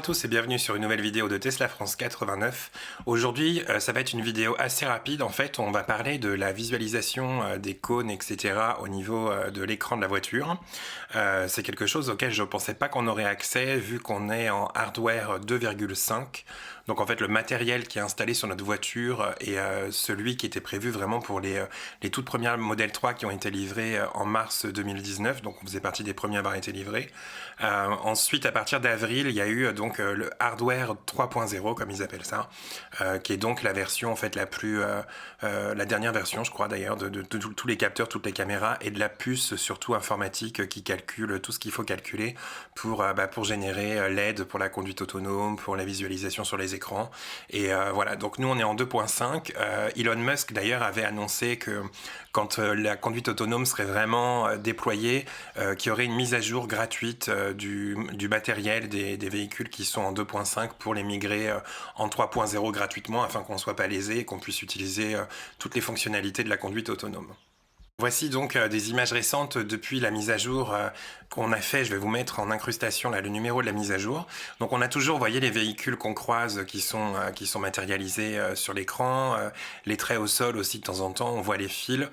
Bonjour à tous et bienvenue sur une nouvelle vidéo de Tesla France 89. Aujourd'hui, ça va être une vidéo assez rapide. En fait, on va parler de la visualisation des cônes, etc. au niveau de l'écran de la voiture. C'est quelque chose auquel je ne pensais pas qu'on aurait accès vu qu'on est en hardware 2,5. Donc en fait, le matériel qui est installé sur notre voiture est celui qui était prévu vraiment pour les toutes premières Model 3 qui ont été livrées en mars 2019. Donc on faisait partie des premiers à avoir été livrés. Ensuite, à partir d'avril, il y a eu donc le hardware 3.0 comme ils appellent ça, qui est donc la version en fait la dernière version, je crois d'ailleurs, de tous les capteurs, toutes les caméras et de la puce surtout informatique qui calcule tout ce qu'il faut calculer pour générer l'aide pour la conduite autonome, pour la visualisation sur les écrans. Et voilà, donc nous on est en 2.5. Elon Musk d'ailleurs avait annoncé que quand la conduite autonome serait vraiment déployée, qu'il y aurait une mise à jour gratuite du matériel des véhicules qui sont en 2.5 pour les migrer en 3.0 gratuitement afin qu'on ne soit pas lésé et qu'on puisse utiliser toutes les fonctionnalités de la conduite autonome. Voici donc des images récentes depuis la mise à jour qu'on a fait. Je vais vous mettre en incrustation là le numéro de la mise à jour. Donc on a toujours, vous voyez, les véhicules qu'on croise qui sont matérialisés sur l'écran, les traits au sol aussi de temps en temps, on voit les fils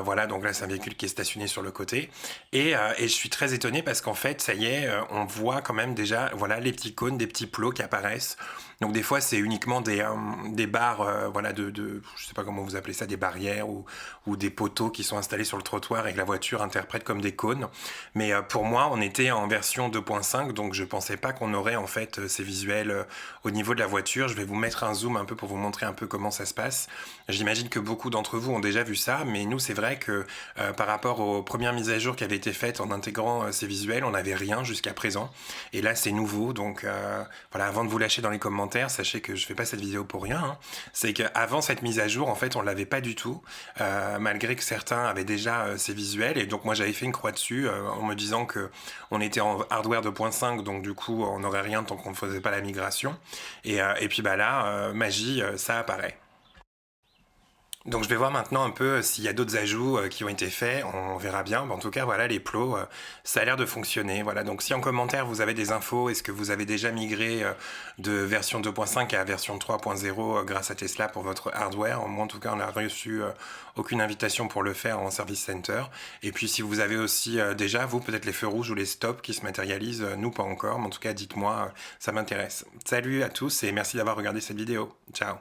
voilà, donc là c'est un véhicule qui est stationné sur le côté et je suis très étonné parce qu'en fait ça y est, on voit quand même déjà voilà les petits cônes, des petits plots qui apparaissent. Donc des fois c'est uniquement des barres voilà je sais pas comment vous appelez ça, des barrières ou des poteaux qui sont installés sur le trottoir et que la voiture interprète comme des cônes. Mais pour moi, on était en version 2.5, donc je pensais pas qu'on aurait en fait ces visuels au niveau de la voiture. Je vais vous mettre un zoom un peu pour vous montrer un peu comment ça se passe. J'imagine que beaucoup d'entre vous ont déjà vu ça, mais nous c'est vrai que par rapport aux premières mises à jour qui avaient été faites en intégrant ces visuels, on n'avait rien jusqu'à présent. Et là c'est nouveau, donc voilà, avant de vous lâcher dans les commentaires, sachez que je fais pas cette vidéo pour rien, hein. C'est qu'avant cette mise à jour, en fait, on l'avait pas du tout, malgré que certains avaient déjà ces visuels. Et donc moi j'avais fait une croix dessus en me disant que on était en hardware 2.5, donc du coup on n'aurait rien tant qu'on ne faisait pas la migration. Et puis bah là, magie, ça apparaît. Donc je vais voir maintenant un peu s'il y a d'autres ajouts qui ont été faits, on verra bien. En tout cas, voilà, les plots, ça a l'air de fonctionner. Voilà, donc si en commentaire vous avez des infos, est-ce que vous avez déjà migré de version 2.5 à version 3.0 grâce à Tesla pour votre hardware? Moi en tout cas, on n'a reçu aucune invitation pour le faire en service center. Et puis si vous avez aussi déjà, vous, peut-être les feux rouges ou les stops qui se matérialisent, nous pas encore, mais en tout cas dites-moi, ça m'intéresse. Salut à tous et merci d'avoir regardé cette vidéo. Ciao.